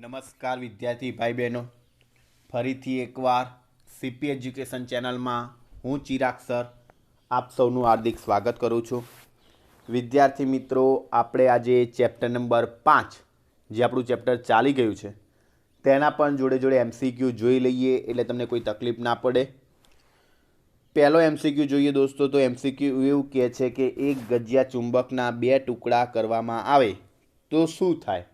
નમસ્કાર વિદ્યાર્થી ભાઈ બહેનો, ફરીથી એકવાર સીપી એજ્યુકેશન ચેનલમાં હું ચિરાગ સર આપ સૌનું હાર્દિક સ્વાગત કરું છું. વિદ્યાર્થી મિત્રો, આપણે આજે ચેપ્ટર નંબર 5 જે આપણું ચેપ્ટર ચાલી ગયું છે તેના પણ જોડે જોડે એમસીક્યુ જોઈ લઈએ એટલે તમને કોઈ તકલીફ ના પડે. પહેલો એમસીક્યુ જોઈએ દોસ્તો. તો એમસીક્યુ એવું કહે છે કે એક ગજિયા ચુંબકના 2 ટુકડા કરવામાં આવે તો શું થાય?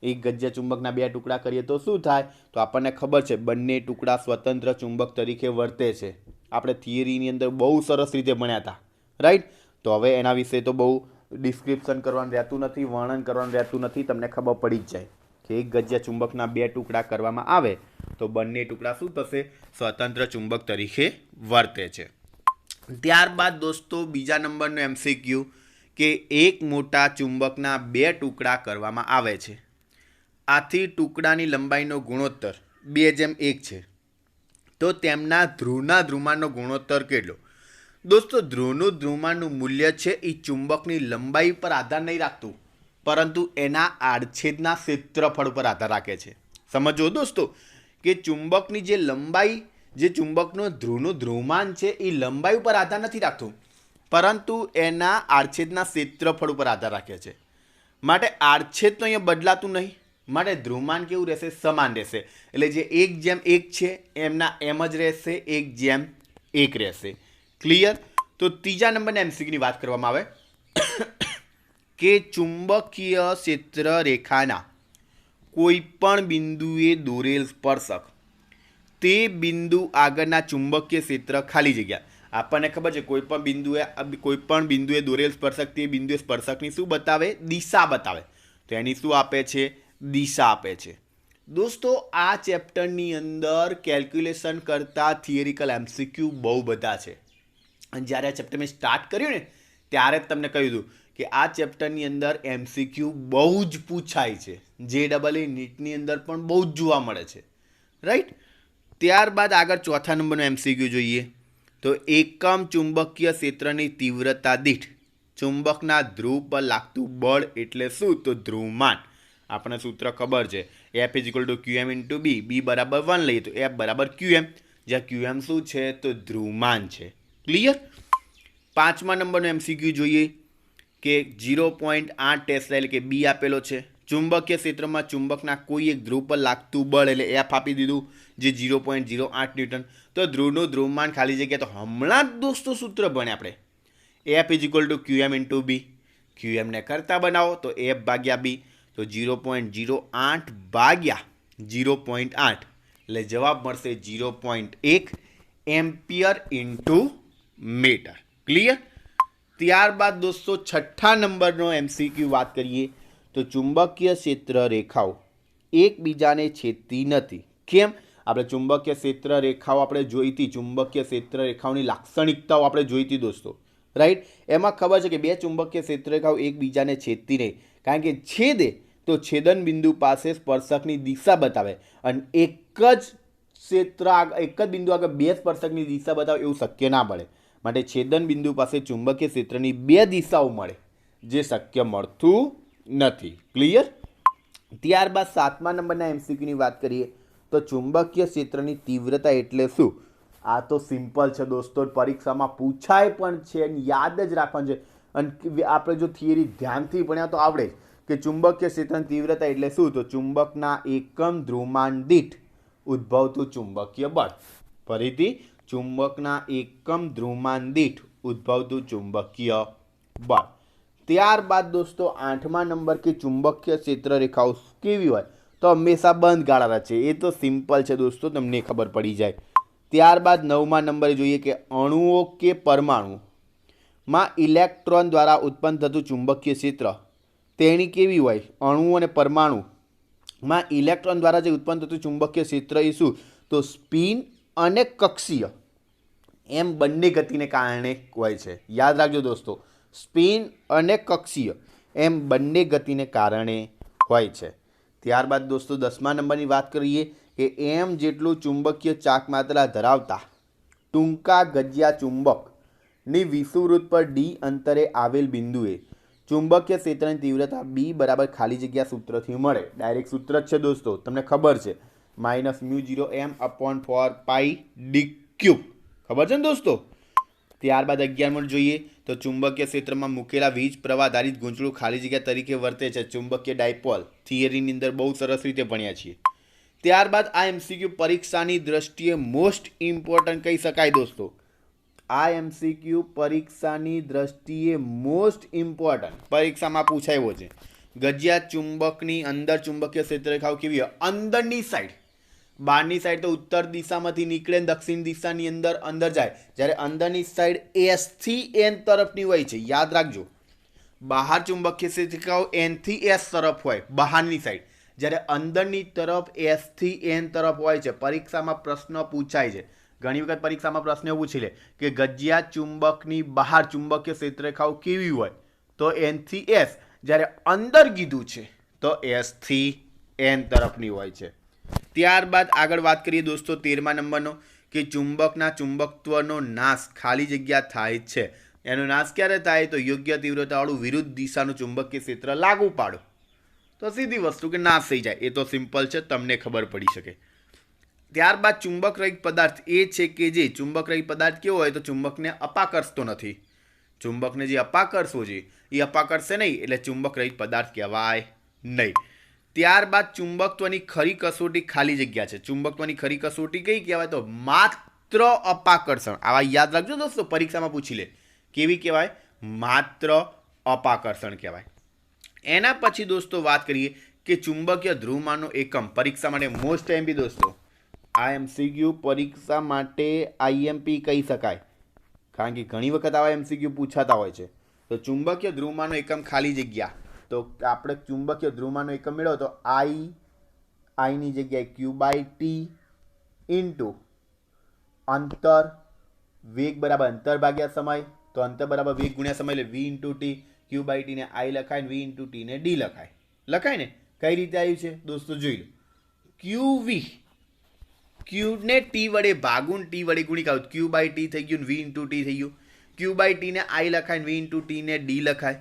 એક ગજિયા ચુંબકના 2 ટુકડા કરીએ તો શું થાય? તો આપણને ખબર છે બંને ટુકડા સ્વતંત્ર ચુંબક તરીકે વર્તે છે. આપણે થિયરીની અંદર બહુ સરસ રીતે ભણ્યા હતા, રાઈટ? તો હવે એના વિશે તો બહુ ડિસ્ક્રિપ્શન કરવાનું રહેતું નથી, વર્ણન કરવાનું રહેતું નથી. તમને ખબર પડી જ જાય કે એક ગજિયા ચુંબકના 2 ટુકડા કરવામાં આવે તો બંને ટુકડા શું થશે? સ્વતંત્ર ચુંબક તરીકે વર્તે છે. ત્યારબાદ દોસ્તો બીજા નંબરનો એમસીક્યુ કે એક મોટા ચુંબકના 2 ટુકડા કરવામાં આવે છે. આથી ટુકડાની લંબાઈનો ગુણોત્તર 2:1 છે. તો તેમના ધ્રુવના ધ્રુવમાનનો ગુણોત્તર કેટલો? દોસ્તો, ધ્રુવનું ધ્રુવમાનનું મૂલ્ય છે એ ચુંબકની લંબાઈ પર આધાર નહીં રાખતું, પરંતુ એના આડછેદના ક્ષેત્રફળ પર આધાર રાખે છે. સમજો દોસ્તો કે ચુંબકની જે લંબાઈ, જે ચુંબકનો ધ્રુવનું ધ્રુવમાન છે એ લંબાઈ ઉપર આધાર નથી રાખતું, પરંતુ એના આડછેદના ક્ષેત્રફળ ઉપર આધાર રાખે છે. માટે આડછેદ તો અહીંયા બદલાતું નહીં, માટે ધ્રુવમાન કેવું રહેશે? સમાન રહેશે. એટલે જે 1:1 છે એમના એમ જ રહેશે, 1:1 રહેશે. ક્લિયર? તો ત્રીજા નંબરના એમસીક્યુની વાત કરવામાં આવે કે ચુંબકીય ક્ષેત્ર રેખાના કોઈ પણ બિંદુએ દોરેલ સ્પર્શક તે બિંદુ આગળના ચુંબકીય ક્ષેત્ર ખાલી જગ્યા. આપણને ખબર છે કોઈ પણ બિંદુએ દોરેલ સ્પર્શક તે બિંદુએ સ્પર્શકની શું બતાવે? દિશા બતાવે. તો એની શું આપે છે? દિશા આપે છે. દોસ્તો, આ ચેપ્ટરની અંદર કેલ્ક્યુલેશન કરતા થિયરિકલ એમસીક્યુ બહુ બધા છે. અને જ્યારે આ ચેપ્ટર મેં સ્ટાર્ટ કર્યું ને ત્યારે જ તમને કહ્યું હતું કે આ ચેપ્ટરની અંદર એમસીક્યુ બહુ જ પૂછાય છે. JEE નીટની અંદર પણ બહુ જ જોવા મળે છે, રાઈટ? ત્યારબાદ આગળ ચોથા નંબરનો એમસીક્યુ જોઈએ. તો એકમ ચુંબકીય ક્ષેત્રની તીવ્રતા દીઠ ચુંબકના ધ્રુવ પર લાગતું બળ એટલે શું? તો ધ્રુવમાન. આપણને સૂત્ર ખબર છે, F = QM × B. B = 1 લઈએ તો F = QM, જ્યાં QM શું છે? તો ધ્રુવમાન છે. ક્લિયર? પાંચમા નંબરનો એમસીક્યુ જોઈએ કે 0.8 ટેસ્લા એટલે કે B આપેલો છે. ચુંબકીય ક્ષેત્રમાં ચુંબકના કોઈ એક ધ્રુવ પર લાગતું બળ એટલે F આપી દીધું, જે 0.08 ન્યૂટન. તો ધ્રુવનું ધ્રુવમાન ખાલી જગ્યા. તો હમણાં જ દોસ્તો સૂત્ર ભણે આપણે, F = QM × B. QM ને કરતા બનાવો તો F / B. તો 0.08 ભાગ્યા 0.8 એટલે જવાબ મળશે 0.1 એમ્પિયર × મીટર. ક્લિયર? ત્યારબાદ દોસ્તો છઠ્ઠા નંબરનો એમસીક્યુ વાત કરીએ તો ચુંબકીય ક્ષેત્ર રેખાઓ એકબીજાને છેદતી નથી. કેમ? આપણે ચુંબકીય ક્ષેત્ર રેખાઓ આપણે જોઈ હતી, ચુંબકીય ક્ષેત્ર રેખાઓની લાક્ષણિકતાઓ આપણે જોઈ હતી દોસ્તો, રાઈટ? એમાં ખબર છે કે 2 ચુંબકીય ક્ષેત્ર રેખાઓ એકબીજાને છેદતી નહીં, કારણ કે છેદે તો છેદન બિંદુ પાસે સ્પર્શકની દિશા બતાવે, અને એક જ બિંદુ આગળ 2 સ્પર્શકની દિશા બતાવે એવું શક્ય ના મળે. માટે છેદન બિંદુ પાસે ચુંબકીય ક્ષેત્રની 2 દિશાઓ મળે, જે શક્ય મળતું નથી. ક્લિયર? ત્યારબાદ સાતમા નંબરના એમસીક્યુની વાત કરીએ તો ચુંબકીય ક્ષેત્રની તીવ્રતા એટલે શું? આ તો સિમ્પલ છે દોસ્તો, પરીક્ષામાં પૂછાય પણ છે, યાદ જ રાખવાનું છે. અને આપણે જો થિયરી ધ્યાનથી ભણ્યા તો આવડે કે ચુંબકીય ક્ષેત્રની તીવ્રતા એટલે શું? તો ચુંબકના એકમ ધ્રુવમાન દીઠ ઉદ્ભવતું ચુંબકીય બળ. ફરીથી, ચુંબકના એકમ ધ્રુવમાન દીઠ ઉદ્ભવતું ચુંબકીય બળ. ત્યારબાદ દોસ્તો આઠમા નંબર કે ચુંબકીય ક્ષેત્ર રેખાઓ કેવી હોય? તો હંમેશા બંધ ગાળા છે. એ તો સિમ્પલ છે દોસ્તો, તમને ખબર પડી જાય. ત્યારબાદ નવમા નંબરે જોઈએ કે અણુઓ કે પરમાણુમાં ઇલેક્ટ્રોન દ્વારા ઉત્પન્ન થતું ચુંબકીય ક્ષેત્ર તેની કેવી હોય? અણુ અને પરમાણુમાં ઇલેક્ટ્રોન દ્વારા જે ઉત્પન્ન થતું ચુંબકીય ક્ષેત્ર એ શું? તો સ્પિન અને કક્ષીય એમ બંને ગતિને કારણે હોય છે. યાદ રાખજો દોસ્તો, સ્પિન અને કક્ષીય એમ બંને ગતિને કારણે હોય છે. ત્યારબાદ દોસ્તો 10મા નંબરની વાત કરીએ કે એમ જેટલું ચુંબકીય ચાક માત્રા ધરાવતા ટૂંકા ગજિયા ચુંબકની વિષુવવૃત્ત પર D અંતરે આવેલ બિંદુએ ચુંબકીય ક્ષેત્રની તીવ્રતા બી બરાબર ખાલી જગ્યા સૂત્રથી મળે. ડાયરેક્ટ સૂત્ર જ છે દોસ્તો, તમને ખબર છે, -μ0m/π/d3. ખબર છે ને દોસ્તો. ત્યારબાદ 11 જોઈએ તો ચુંબકીય ક્ષેત્રમાં મૂકેલા વીજ પ્રવાહ આધારિત ગૂંચળું ખાલી જગ્યા તરીકે વર્તે છે. ચુંબકીય ડાયપોલ થિયરીની અંદર બહુ સરસ રીતે ભણ્યા છીએ. ત્યારબાદ આ એમસીક્યુ પરીક્ષાની દ્રષ્ટિએ મોસ્ટ ઇમ્પોર્ટન્ટ કહી શકાય દોસ્તો. આ એમસીક્યુ પરીક્ષાની દ્રષ્ટિએ મોસ્ટ ઇમ્પોર્ટન્ટ પરીક્ષામાં પૂછાયો છે. ગજિયા ચુંબકની અંદર ચુંબકીય ક્ષેત્રરેખાઓ કેવી હોય? અંદરની સાઈડ. બહારની સાઈડ તો ઉત્તર દિશામાંથી નીકળે ને દક્ષિણ દિશાની અંદર જાય. જ્યારે અંદરની સાઈડ એસ થી એન તરફની હોય છે. યાદ રાખજો, બહાર ચુંબકીય ક્ષેત્રરેખાઓ એન થી એસ તરફ હોય બહારની સાઈડ, જ્યારે અંદરની તરફ એસ થી એન તરફ હોય છે. પરીક્ષામાં પ્રશ્ન પૂછાય છે. ઘણી વખત પરીક્ષામાં પ્રશ્ન એવું પૂછી લે કે ગજિયા ચુંબકની બહાર ચુંબકીય ક્ષેત્રરેખાઓ કેવી હોય? તો એન થી એસ. જ્યારે અંદર કીધું છે તો એસ થી એન તરફની હોય છે. ત્યારબાદ આગળ વાત કરીએ દોસ્તો 13મા નંબરનો કે ચુંબકના ચુંબકત્વનો નાશ ખાલી જગ્યા થાય છે. એનો નાશ ક્યારે થાય? તો યોગ્ય તીવ્રતાવાળું વિરુદ્ધ દિશાનું ચુંબકીય ક્ષેત્ર લાગુ પાડો તો સીધી વસ્તુ કે નાશ થઈ જાય. એ તો સિમ્પલ છે, તમને ખબર પડી શકે. ત્યારબાદ ચુંબક રહિત પદાર્થ એ છે કે જે ચુંબક રહિત પદાર્થ કેવો હોય? તો ચુંબકને અપાકર્ષતો નથી. ચુંબકને જે અપાકર્ષવો છે એ અપાકર્ષે નહીં, એટલે ચુંબક રહિત પદાર્થ કહેવાય નહીં. ત્યારબાદ ચુંબકત્વની ખરી કસોટી ખાલી જગ્યા છે. ચુંબકત્વની ખરી કસોટી કઈ કહેવાય? તો માત્ર અપાકર્ષણ. આવા યાદ રાખજો દોસ્તો, પરીક્ષામાં પૂછી લે. કેવી કહેવાય? માત્ર અપાકર્ષણ કહેવાય. એના પછી દોસ્તો વાત કરીએ કે ચુંબકીય ધ્રુવમાનનો એકમ. પરીક્ષા માટે મોસ્ટ એમપી દોસ્તો. આ એમસીક્યુ પરીક્ષા માટે આઈએમપી કહી શકાય, કારણ કે ઘણી વખત આવા એમસીક્યુ પૂછાતા હોય છે. તો ચુંબકીય ધ્રુવમાનનો એકમ ખાલી જગ્યા. તો આપણે ચુંબકીય ધ્રુવમાનનો એકમ મેળવો તો આઈની જગ્યાએ Q/T ઇન્ટુ અંતર, વેગ બરાબર અંતર ભાગ્યા સમય. તો અંતર બરાબર વેગ ગુણ્યા સમય, એટલે V × T. Q/T ને I લખાય ને V × T ને D લખાય. લખાય ને? કઈ રીતે આવ્યું છે દોસ્તો જોઈ લો. QV, Q ને T વડે ભાગું, T વડે ગુણી કાઢું, Q/T થઈ ગયું, V × T થઈ ગયું. Q/T ને I લખાય ને V × T ને D લખાય.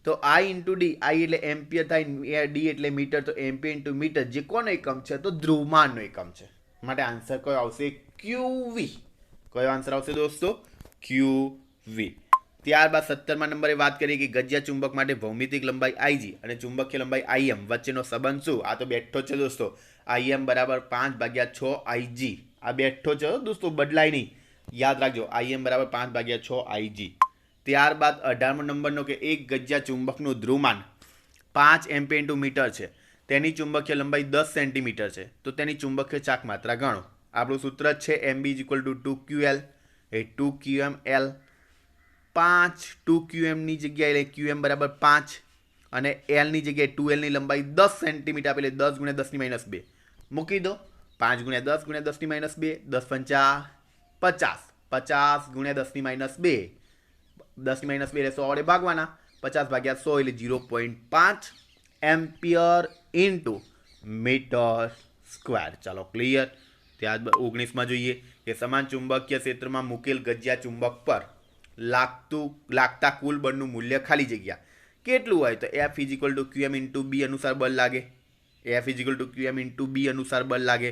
તો I × D, I એટલે એમ્પિયર થાય, D એટલે મીટર, તો એમ્પિયર × મીટર જે કોનો એકમ છે? તો ધ્રુવમાનનો એકમ છે. માટે આન્સર કયો આવશે? QV. કયો આન્સર આવશે દોસ્તો? QV. ત્યારબાદ 17મા નંબરે વાત કરીએ કે ગજિયા ચુંબક માટે ભૌમિતિક લંબાઈ IG અને ચુંબકીય લંબાઈ IM વચ્ચેનો સંબંધ શું? આ તો બેઠો છે દોસ્તો. IM બરાબર 5/6 IG. આ બેઠો છે દોસ્તો, બદલાય નહીં. યાદ રાખજો, IM બરાબર 5/6 IG. ત્યારબાદ 18મો નંબરનો કે એક ગજિયા ચુંબકનું ધ્રુવમાન 5 એમ્પિયર × મીટર છે. તેની ચુંબકીય લંબાઈ 10 સેન્ટીમીટર છે. તો તેની ચુંબકીય ચાક માત્રા ગણો. આપણું સૂત્ર છે MB = 2QL. એ 2QML. 5 2QM ની જગ્યાએ QM બરાબર 5 અને L ની જગ્યાએ 2L ની લંબાઈ 10 સેન્ટીમીટર આપેલી, 10 × 10⁻2 મૂકી દો. 5 × 10 × 10⁻2, 10 × 5 50 × 10⁻2, 10⁻2 એટલે 100 વડે ભાગવાના. 50/100 એટલે 0.5 એમ્પિયર ઇન્ટુ મીટર સ્ક્વેર. ચાલો ક્લિયર. ત્યારબાદ 19માં જોઈએ કે સમાન ચુંબકીય ક્ષેત્રમાં મૂકેલ ગજિયા ચુંબક પર લાગતા કુલ બળનું મૂલ્ય ખાલી જગ્યા કેટલું હોય? તો F = QM × B અનુસાર બળ લાગે. F = QM × B અનુસાર બળ લાગે.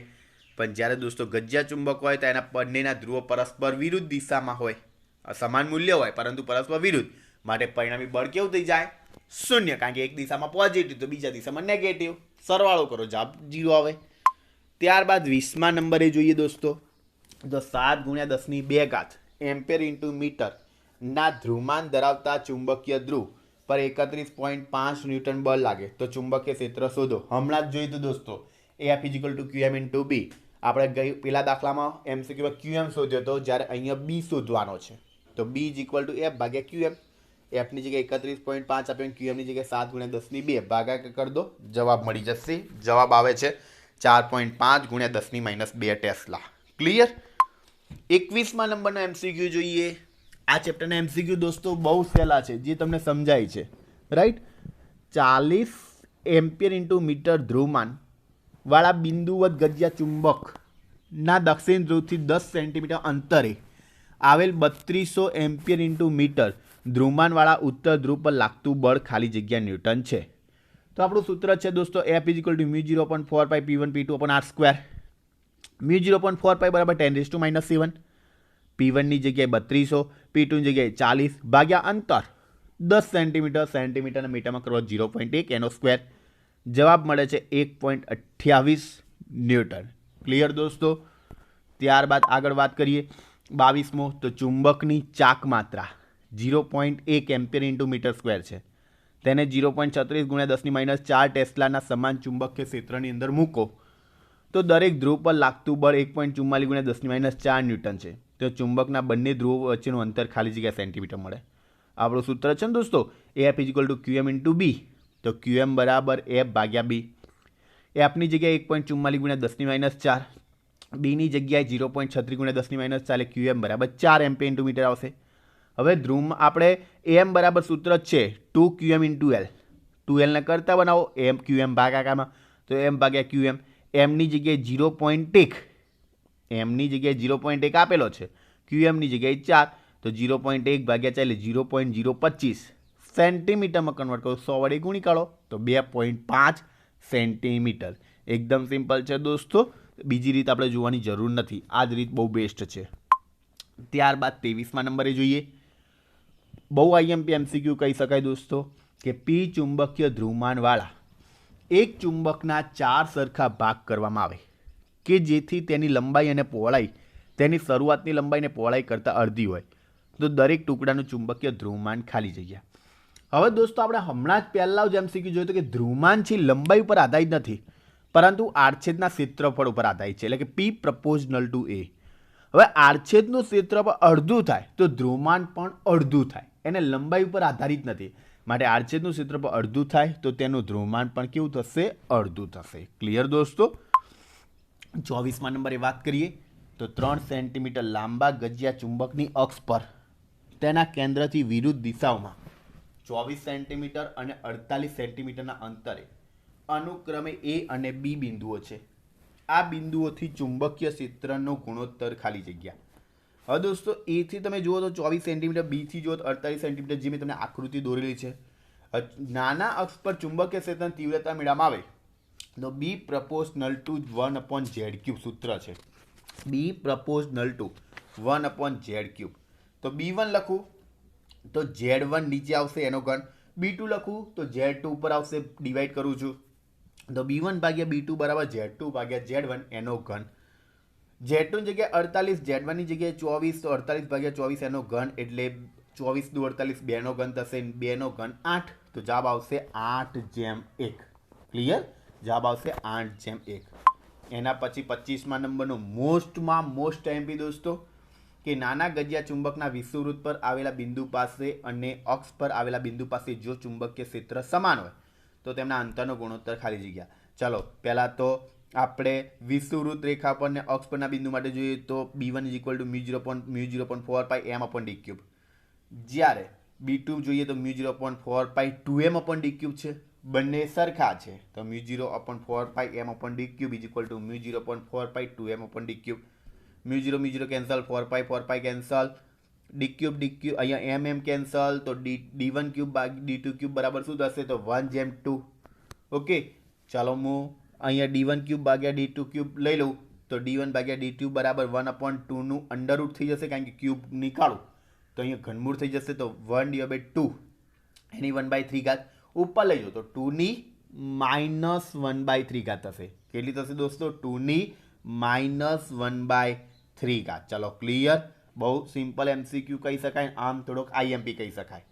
પણ જ્યારે દોસ્તો ગજિયા ચુંબક હોય તો એના બંનેના ધ્રુવો પરસ્પર વિરુદ્ધ દિશામાં હોય. સમાન મૂલ્ય હોય પરંતુ પરસ્પર વિરુદ્ધ. માટે પરિણામી બળ કેવું થઈ જાય? શૂન્ય. કારણ કે એક દિશામાં પોઝિટિવ તો બીજા દિશામાં નેગેટિવ. સરવાળો કરો, જવાબ 0 આવે. ત્યારબાદ 20મા નંબરે જોઈએ દોસ્તો તો 7 × 10⁻2 એમ્પિયર × મીટર ના ધ્રુવમાન ધરાવતા ચુંબકીય ધ્રુવ પર 31.5 ન્યૂટન બળ લાગે. તો ચુંબકીય ક્ષેત્ર શોધો. હમણાં જ જોયું હતું દોસ્તો. F = QM × B. આપણે પેલા દાખલામાં MCQમાં QM શોધ્યો હતો, જ્યારે અહીંયા B શોધવાનો છે. તો B = F/QM. F ની જગ્યાએ 31.5 આપ્યો, QM ની જગ્યાએ 7 × 10⁻2 ભાગાકાર કરી દો, જવાબ મળી જશે. જવાબ આવે છે 4.5 × 10⁻2 ટેસ્લા. ક્લિયર. 21મા નંબરનો MCQ જોઈએ. આ ચેપ્ટરના MCQ દોસ્તો બહુ સહેલા છે, જે તમને સમજાય છે. રાઈટ. 40 એમ્પિયર × મીટર ધ્રુવમાન વાળા બિંદુવત ગજિયા ચુંબકના દક્ષિણ ધ્રુવથી 10 સેન્ટીમીટર અંતરે આવેલ 3200 એમ્પિયર × મીટર ધ્રુવમાનવાળા ઉત્તર ધ્રુવ પર લાગતું બળ ખાલી જગ્યા ન્યૂટન છે. તો આપણું સૂત્ર છે દોસ્તો F is to mu 0.4 pi P1 P2 upon R square. Mu 0.4 pi બરાબર 10⁻⁻7, P1 ની જગ્યાએ 3200, P2 ની જગ્યાએ 40 ભાગ્યા અંતર 10 સેન્ટીમીટર, સેન્ટીમીટરના મીટરમાં કરો 0.1 એનો સ્ક્વેર. જવાબ મળે છે 1.28 ન્યૂટન. ક્લિયર દોસ્તો. ત્યારબાદ આગળ વાત કરીએ 22મો, તો ચુંબકની ચાક માત્રા 0.1 એમ્પિયર ઇન્ટુ મીટર સ્ક્વેર છે. તેને 0.36 ગુણ્યા 10⁻⁴ ટેસ્લાના સમાન ચુંબકીય ક્ષેત્રની અંદર મૂકો તો દરેક ધ્રુવ પર લાગતું બળ 1.44 ગુણ્યા 10⁻⁴ ન્યૂટન છે. તો ચુંબકના બંને ધ્રુવો વચ્ચેનું અંતર ખાલી જગ્યા સેન્ટીમીટર મળે. આપણું સૂત્ર છે ને દોસ્તો F is to QM into B. તો QM બરાબર F ભાગ્યા B. એફની જગ્યાએ 1.44 ગુણ્યા 10⁻⁴, બીની જગ્યાએ 0.36 ગુણ્યા 10⁻⁴, એટલે QM બરાબર 4 એમ્પિયર ઇન્ટુ મીટર આવશે. હવે ધ્રુવમાં આપણે એમ બરાબર સૂત્ર છે 2QM ઇન્ટુ L. 2L ને કરતા બનાવો એમ QM ભાગાકારમાં, તો એમ ભાગ્યા QM. એમની જગ્યાએ 0.1, એમની જગ્યાએ 0.1 આપેલો છે, QMની જગ્યાએ 4, તો 0.1 ભાગ્યા 4 એટલે 0.025 સેન્ટીમીટરમાં કન્વર્ટ કરો, 100 વડે ગુણી કાઢો તો 2.5 સેન્ટીમીટર. એકદમ સિમ્પલ છે દોસ્તો. બીજી રીત આપણે જોવાની જરૂર નથી, આ જ રીત બહુ બેસ્ટ છે. ત્યારબાદ 23મા નંબરે જોઈએ. બહુ આઈએમપી MCQ કહી શકાય દોસ્તો કે P ચુંબકીય ધ્રુવમાનવાળા એક ચુંબકના 4 સરખા ભાગ કરવામાં આવે કે જેથી તેની લંબાઈ અને પહોળાઈ તેની શરૂઆતની લંબાઈ અને પહોળાઈ કરતાં અડધી હોય તો દરેક ટુકડાનું ચુંબકીય ધ્રુવમાન ખાલી જગ્યા. હવે દોસ્તો આપણે હમણાં જ પહેલાં જ MCQ જોયું હતું કે ધ્રુવમાન છે લંબાઈ ઉપર આધારિત નથી પરંતુ આડછેદના ક્ષેત્રફળ ઉપર આધારિત છે, એટલે કે P પ્રપોઝનલ ટુ A. હવે આડછેદનું ક્ષેત્રફળ અડધું થાય તો ધ્રુવમાન પણ અડધું થાય, એને લંબાઈ ઉપર આધારિત નથી. માટે આડછેદનું ક્ષેત્રફળ અડધું થાય તો તેનું ધ્રુવમાન પણ કેવું થશે? અડધું થશે. ક્લિયર દોસ્તો. 24મા નંબરે વાત કરીએ તો 3 સેન્ટીમીટર લાંબા ગજિયા ચુંબકની અક્ષ પર તેના કેન્દ્રથી વિરુદ્ધ દિશાઓમાં 24 સેન્ટીમીટર અને 48 સેન્ટીમીટરના અંતરે અનુક્રમે A અને B બિંદુઓ છે. આ બિંદુઓથી ચુંબકીય ક્ષેત્રનો ગુણોત્તર ખાલી જગ્યા. હવે દોસ્તો A થી તમે જુઓ તો 24 સેન્ટીમીટર, B થી જુઓ તો 48 સેન્ટીમીટર, જે મેં તમને આકૃતિ દોરેલી છે. નાના અક્ષ પર ચુંબકીય ક્ષેત્રની તીવ્રતા મેળવવામાં આવે તો B પ્રપોઝનલ ટુ 1/z³ સૂત્ર છે. B પ્રપોઝનલ two 1/z³. તો B1 લખું તો Z1 નીચે આવશે એનો ઘન, B2 લખું તો Z2 ઉપર આવશે, ડિવાઈડ કરું છું તો B1 ભાગ્યા B2 બરાબર Z2 ભાગ્યા Z1 એનો ઘન. Z2 ની જગ્યાએ 48, Z1 ની જગ્યાએ 24, તો 48 ભાગ્યા 24 એનો ઘન એટલે 24 દુ 48, 2 નો ઘન થશે, 2 નો ઘન 8, તો જવાબ આવશે 8/1. ક્લિયર? જવાબ આવશે 8/1. એના પછી 25મા નંબરનો મોસ્ટમાં મોસ્ટ એમપી દોસ્તો કે નાના ગજિયા ચુંબકના વિષુવવૃત્ત પર આવેલા બિંદુ પાસે અને અક્ષ પર આવેલા બિંદુ પાસે જો ચુંબકીય ક્ષેત્ર સમાન હોય તો તેમના અંતરનો ગુણોત્તર ખાલી જગ્યા. ચલો પહેલા તો આપણે વિષુવવૃત્ત રેખા પર ને અક્ષ પરના બિંદુ માટે જોઈએ તો B1 = μ0.4 પાઈ m/d³. જ્યારે B2 જોઈએ તો μ0.4 પાઈ 2m/d³ છે. બંને સરખા છે તો μ0/4 પાઈ m/d³ = μ0.4 પાઈ 2m/d³. μ0 કેન્સલ, 4 પાઈ કેન્સલ, d³ અહીંયા m કેન્સલ, તો d1³ ભાગ્યા d2³ બરાબર શું થશે? તો 1/2. ઓકે, ચાલો હું અહીંયા d1³ ભાગ્યા d2³ લઈ લઉં તો d1 ભાગ્યા d2 બરાબર 1/2 નું અંડરરૂટ થઈ જશે, કારણ કે ક્યુબ નીકાળું તો અહીંયા ઘનમૂળ થઈ જશે, તો 1/2 એની 1/3 ઉપર લઈ જાઓ તો 2 ની -1/3 થશે. કેટલી થશે દોસ્તો? 2 ની -1/3. ચલો ક્લિયર. બહુ સિમ્પલ MCQ કહી શકાય, આમ થોડોક IMP કહી શકાય.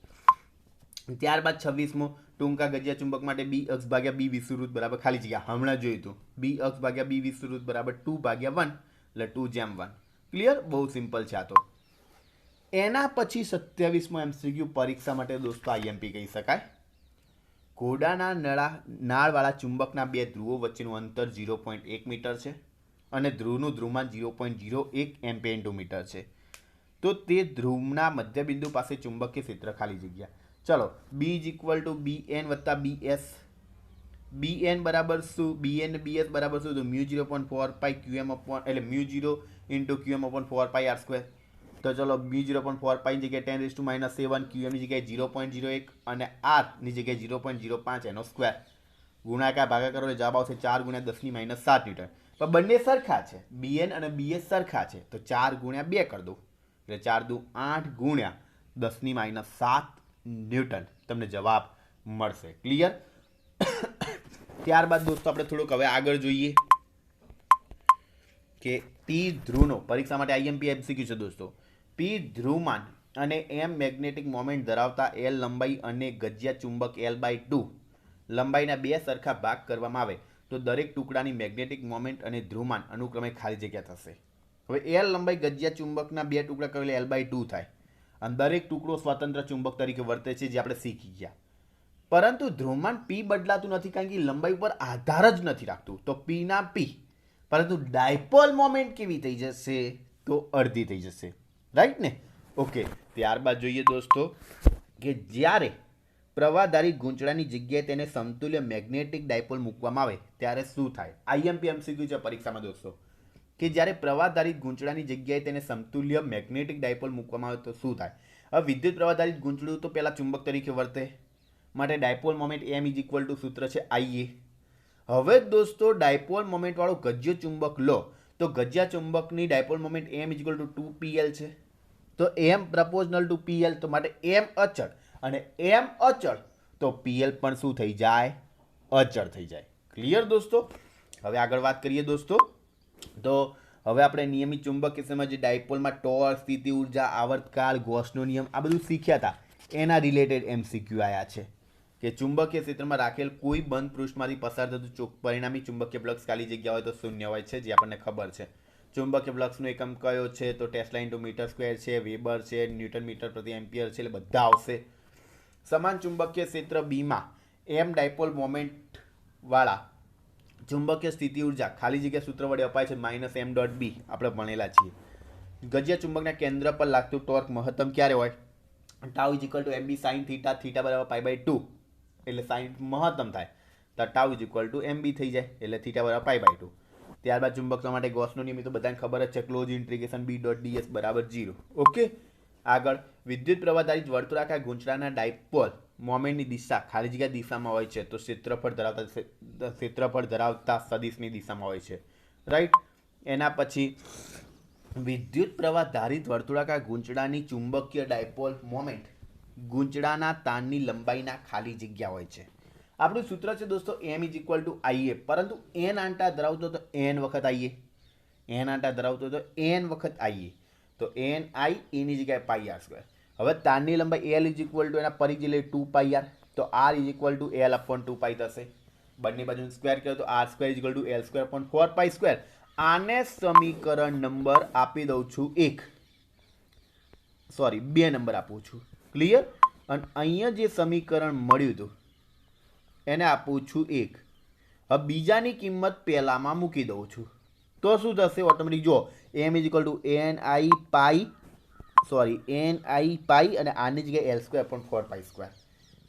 ત્યારબાદ 26મો ટૂંકા ગજિયા ચુંબક માટે B અક્ષ ભાગ્યા B વિષુવવૃત્ત બરાબર ખાલી જગ્યા. હમણાં જોયું હતું B અક્ષ ભાગ્યા B વિષુવવૃત્ત બરાબર 2/1 એટલે 2/1. ક્લિયર? બહુ સિમ્પલ છે આ તો. એના પછી 27મો MCQ પરીક્ષા માટે દોસ્તો IMP કહી શકાય. ઘોડાના નાળવાળા ચુંબકના બે ધ્રુવો વચ્ચેનું અંતર 0.1 મીટર છે અને ધ્રુવનું ધ્રુવમાન 0.01 એમ્પિયર/મીટર છે. તો તે ધ્રુવના મધ્યબિંદુ પાસે ચુંબકીય ક્ષેત્ર ખાલી જગ્યા. ચલો B = BN + BS. BN બરાબર શું? BN BS બરાબર શું? તો μ0.4 પાઈ QM એટલે μ0 × QM/4 પાઈ R². તો ચલો b0.4 ની જગ્યાએ 10⁻⁷ qm ની જગ્યાએ 0.01 અને r ની જગ્યાએ 0.05 એનો સ્ક્વેર ગુણાકાર ભાગાકાર એટલે જવાબ આવશે 4 × 10⁻⁷ ન્યૂટન. પણ બંને સરખા છે, bn અને bs સરખા છે, તો 4 × 2 કરી દો એટલે 4 દુ 8 × 10⁻⁷ ન્યૂટન તમને જવાબ મળશે. ક્લિયર? ત્યારબાદ દોસ્તો આપણે થોડુંક હવે આગળ જોઈએ કે પી ધ્રુવનો પરીક્ષા માટે આઈએમપી એમસીક્યુ છે દોસ્તો. પી ધ્રુવમાન અને એમ મેગ્નેટિક મોમેન્ટ ધરાવતા એલ લંબાઈ અને ગજિયા ચુંબક L/2 લંબાઈના બે સરખા ભાગ કરવામાં આવે તો દરેક ટુકડાની મેગ્નેટિક મોમેન્ટ અને ધ્રુવમાન અનુક્રમે ખાલી જગ્યા થશે. હવે એલ લંબાઈ ગજિયા ચુંબકના બે ટુકડા કરેલા L/2 થાય અને દરેક ટુકડો સ્વતંત્ર ચુંબક તરીકે વર્તે છે, જે આપણે શીખી ગયા. પરંતુ ધ્રુવમાન પી બદલાતું નથી કારણ કે લંબાઈ ઉપર આધાર જ નથી રાખતું, તો પી ના પી. પરંતુ ડાયપોલ મોમેન્ટ કેવી થઈ જશે? તો અડધી થઈ જશે. રાઈટ ને? ઓકે. ત્યારબાદ જોઈએ દોસ્તો કે જ્યારે પ્રવાહધારી ગૂંચળાની જગ્યાએ તેને સમતુલ્ય મેગ્નેટિક ડાયપોલ મૂકવામાં આવે ત્યારે શું થાય? આઈએમપી એમસીક્યુ છે પરીક્ષામાં દોસ્તો કે જ્યારે પ્રવાહધારિત ગૂંચળાની જગ્યાએ તેને સમતુલ્ય મેગ્નેટિક ડાયપોલ મૂકવામાં આવે તો શું થાય? હવે વિદ્યુત પ્રવાહધારિત ગૂંચળું તો પહેલાં ચુંબક તરીકે વર્તે, માટે ડાયપોલ મોમેન્ટ m = સૂત્ર છે IA. હવે દોસ્તો ડાયપોલ મોમેન્ટ વાળો ગજ્ય ચુંબક લો તો ગજ્યા ચુંબકની ડાયપોલ મોમેન્ટ m = 2pl છે. તો m પ્રપોઝનલ ટુ pl, તો માટે m અચળ અને m અચળ તો pl પણ શું થઈ જાય? અચળ થઈ જાય. ક્લિયર દોસ્તો? હવે આગળ વાત કરીએ દોસ્તો તો હવે આપણે નિયમિત ચુંબકીય સમય જે ડાયપોલમાં ટોર્ક, સ્થિતિ ઉર્જા, આવર્તકાળ, ગોસનો નિયમ આ બધું શીખ્યા હતા, એના રિલેટેડ એમસીક્યુ આવ્યા છે કે ચુંબકીય ક્ષેત્રમાં રાખેલ કોઈ બંધ પૃષ્ઠમાંથી પસાર થતું પરિણામી ચુંબકીય ફ્લક્સ ખાલી જગ્યા હોય તો શૂન્ય હોય છે, જે આપણને ખબર છે. ચુંબકીય ફ્લક્સનો એકમ કયો છે? તો ટેસ્લા × મીટર સ્ક્વેર છે, વેબર છે, ન્યૂટન મીટર પ્રતિ એમ્પિયર છે, એટલે બધા આવશે. સમાન ચુંબકીય ક્ષેત્ર બીમાં એમ ડાયપોલ મોમેન્ટ વાળા ચુંબકીય સ્થિતિ ઉર્જા ખાલી જગ્યા સૂત્ર વડે અપાય છે -m.b. આપણે ભણેલા છીએ. ગજ્યા ચુંબકના કેન્દ્ર પર લાગતું ટોર્ક મહત્તમ ક્યારે હોય? τ = mb sin θ, θ = π/2 એટલે સાઇન મહત્તમ થાય તો τ = mb થઈ જાય એટલે θ = π/2. ત્યારબાદ ચુંબકત્વ માટે ગોસનો નિયમ તો બધાને ખબર જ છે, ક્લોઝ ઇન્ટિગ્રેશન B.ds = 0. ઓકે. આગળ વિદ્યુત પ્રવાહધારિત વર્તુળાકાર ગૂંચળાના ડાયપોલ મોમેન્ટની દિશા ખાલી જગ્યા દિશામાં હોય છે, તો ક્ષેત્રફળ ધરાવતા સદિશની દિશામાં હોય છે. રાઈટ? એના પછી વિદ્યુત પ્રવાહધારિત વર્તુળાકાર ગૂંચળાની ચુંબકીય ડાયપોલ મોમેન્ટ ગૂંચળાના તાણની લંબાઈના ખાલી જગ્યા હોય છે. આપણું સૂત્ર છે દોસ્તો m = IA, પરંતુ n આંટા ધરાવતો તો n વખત IA, n આંટા ધરાવતો તો n વખત IA, તો ni e ની જગ્યાએ πr². હવે તારની લંબાઈ l = એના પરિઘ એટલે 2πr, તો r = l/2π થશે. બંને બાજુ સ્ક્વેર કર્યો તો r² = l²/4π². આને સમીકરણ નંબર આપી દઉં છું 2 નંબર આપું છું. ક્લિયર? અને અહીંયા જે સમીકરણ મળ્યું હતું એને આપું છું 1. હવે બીજાની કિંમત પહેલામાં મૂકી દઉં છું તો શું થશે? ઓટોમેટિક જો m = ni પાઈ અને આની જગ્યાએ l²/4π².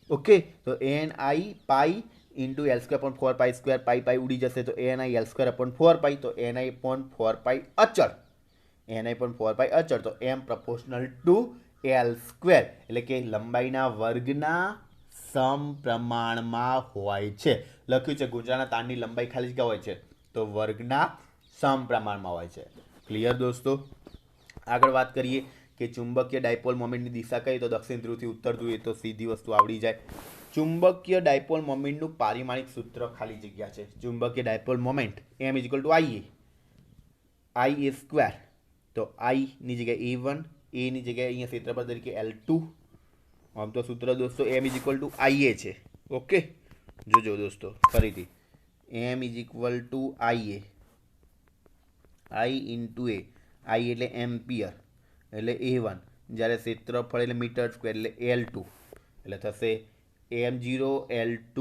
ઓકે, તો ni પાઈ × l²/4π², પાઈ ઉડી જશે તો ni l²/4π, તો ni/4π અચળ, ni/4π અચળ, તો m proportional to l², એટલે કે લંબાઈના વર્ગના સમપ્રમાણમાં હોય છે. લખ્યું છે ગૂંચળાના તાણની લંબાઈ ખાલી જગ્યા હોય છે તો વર્ગના સમપ્રમાણમાં હોય છે. ક્લિયર દોસ્તો? આગળ વાત કરીએ કે ચુંબકીય ડાયપોલ મોમેન્ટની દિશા કઈ? તો દક્ષિણ ધ્રુવથી ઉત્તર ધ્રુવ, એ તો સીધી વસ્તુ આવડી જાય. ચુંબકીય ડાયપોલ મોમેન્ટનું પારિમાણિક સૂત્ર ખાલી જગ્યા છે. ચુંબકીય ડાયપોલ મોમેન્ટ m = IA², તો I ની જગ્યાએ A1, A ની જગ્યાએ અહીંયા ક્ષેત્રફળ તરીકે L2. આમ તો સૂત્ર દોસ્તો m = IA છે. ઓકે, જોજો દોસ્તો ફરીથી m = IA, I × A, I એટલે એમ્પિયર એટલે A1, જ્યારે ક્ષેત્રફળ એટલે મીટર સ્ક્વેર એટલે L2, એટલે થશે m0 L2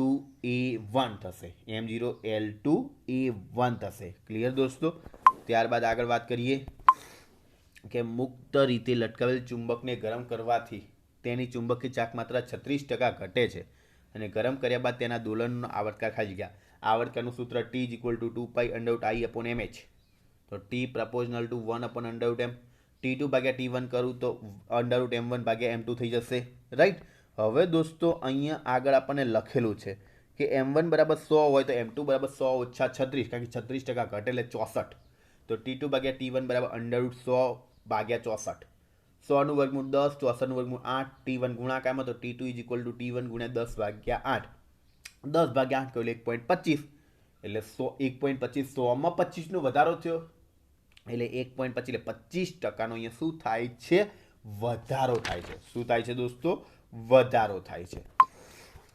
A1 થશે, m0 L2 A1 થશે. ક્લિયર દોસ્તો? ત્યારબાદ આગળ વાત કરીએ કે મુક્ત રીતે લટકાવેલ ચુંબકને ગરમ કરવાથી તેની ચુંબકીય ચાક માત્રા 36% ઘટે છે અને ગરમ કર્યા બાદ તેના દોલનનો આવર્તકાળ ખાલી જગ્યા. આવર્તકાળનું સૂત્ર T = 2π √I/mh, તો T proportional to 1/m, T2 ભાગ્યા T1 કરું તો અંડરરૂટ M1 ભાગ્યા M2 થઈ જશે, રાઈટ. હવે દોસ્તો અહીંયા આગળ આપણને લખેલું છે કે M1 બરાબર 100 હોય તો M2 બરાબર 100 ઓછા 36, કારણ કે 36% ઘટે એટલે 64. તો T2 ભાગ્યા T1 બરાબર અંડરરૂટ 100 ભાગ્યા 64. 100નું વર્ગમૂળ 10, 64નું વર્ગમૂળ 8, T1 ગુણાકારમાં તો T2 is equal two T1 ગુણ્યા 10 ભાગ્યા 8. 10 ભાગ્યા 8 કહ્યું 1.25, એટલે 1.25 100માં 25નો વધારો થયો, એટલે 1.25 એટલે 25%નો અહીંયા શું થાય છે? વધારો થાય છે. શું થાય છે દોસ્તો? વધારો થાય છે.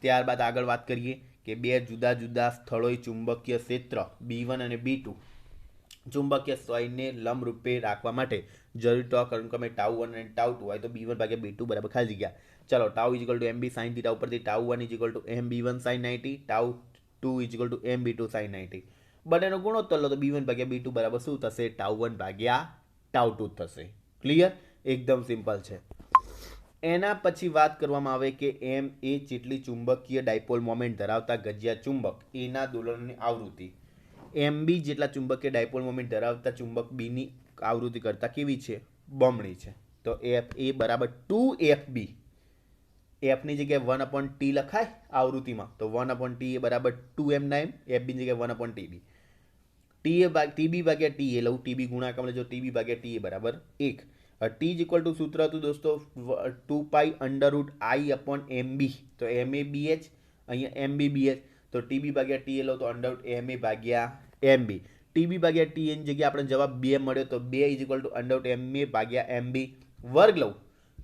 ત્યારબાદ આગળ વાત કરીએ કે બે જુદા જુદા સ્થળોએ ચુંબકીય ક્ષેત્ર B1 અને B2 ચુંબકીય સ્વયંને લંબરૂપે રાખવા માટે જરૂરી ટોર્ક અનુક્રમે ટાઉ1 અને ટાઉ2 હોય તો B1 ભાગ્યા B2 બરાબર ખાલી જગ્યા. ચલો tau is equal to MB sin θ ઉપરથી tau one is equal to MB1 sin 90, tau two is equal to MB2 sin 90. બંનેનો ગુણોત્તર લો તો B1 ભાગ્યા B2 બરાબર શું થશે? ટાઉ1 ભાગ્યા ટાઉ2 થશે. ક્લિયર? એકદમ સિમ્પલ છે. એના પછી વાત કરવામાં આવે કે M એ જેટલી ચુંબકીય ડાયપોલ મોમેન્ટ ધરાવતા ગજિયા ચુંબક એના દોલનની આવૃત્તિ MB જેટલા ચુંબકીય ડાયપોલ મોમેન્ટ ધરાવતા ચુંબક Bની આવૃત્તિ કરતાં કેવી છે? બમણી છે. તો FA બરાબર 2FB. Fની જગ્યાએ 1/T લખાય આવૃત્તિમાં, તો 1/T એ બરાબર 2M ના M, FBની જગ્યાએ 1/TB. TB ભાગ્યા T એ લઉં, TB ગુણાકાર લેજો, TB ભાગ્યા T એ બરાબર 1. T ઇઝ ઇક્વલ ટુ સૂત્ર હતું દોસ્તો 2π અંડરરૂટ I/MB, તો MABH અહીંયા MBBH, તો TB ભાગ્યા T એ લો તો અંડરરૂટ MA ભાગ્યા MB. TB ભાગ્યા T એની જગ્યાએ આપણે જવાબ 2 મળ્યો, તો 2 is equal two under root MA ભાગ્યા MB વર્ગ લઉં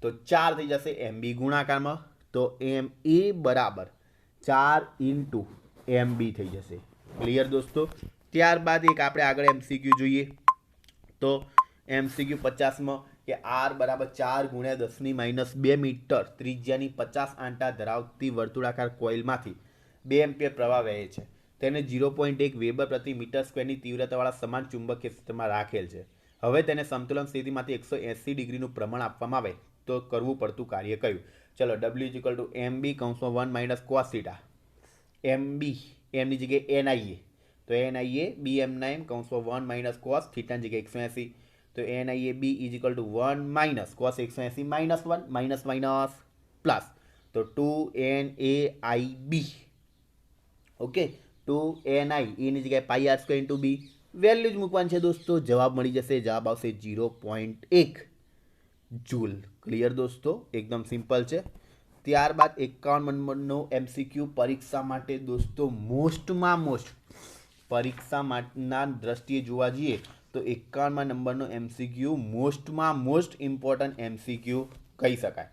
તો 4 થઈ જશે MB ગુણાકારમાં, તો MA બરાબર 4 ઇન્ટુ MB થઈ જશે. ક્લિયર દોસ્તો? ત્યારબાદ એક આપણે આગળ MCQ જોઈએ, તો MCQ 50માં કે R બરાબર 4 ગુણ્યા 10⁻² મીટર ત્રિજ્યાની 50 આંટા ધરાવતી વર્તુળાકાર કોઇલમાંથી 2 એમ્પિયર પ્રવાહ વહે છે. તેને 0.1 વેબર પ્રતિ મીટર સ્ક્વેરની તીવ્રતાવાળા સમાન ચુંબકીય ક્ષેત્રમાં રાખેલ છે. હવે તેને સમતુલન સ્થિતિમાંથી 180 ડિગ્રીનું પ્રમાણ આપવામાં આવે તો કરવું પડતું કાર્ય કયું? ચલો W is equal to MB કૌંસમાં 1 - cos θ, MB એમની જગ્યાએ NIA, તો NIA BM ના M કૌંસમાં 1 - cos θ ની જગ્યાએ 180, તો NIAB is equal two 1 - cos 180 -1 minus plus, તો 2NAIB. ઓકે, 2NI એની જગ્યાએ πr² ઇન્ટુ B વેલ્યુ જ મૂકવાની છે દોસ્તો. જવાબ મળી જશે, જવાબ આવશે 0.1 જૂલ. ક્લિયર દોસ્તો? એકદમ સિમ્પલ છે. ત્યારબાદ 51 નંબરનો MCQ પરીક્ષા માટે દોસ્તો મોસ્ટમાં મોસ્ટ, પરીક્ષા માટેના દ્રષ્ટિએ જોવા જઈએ તો 51 નંબરનો MCQ મોસ્ટમાં મોસ્ટ ઇમ્પોર્ટન્ટ MCQ કહી શકાય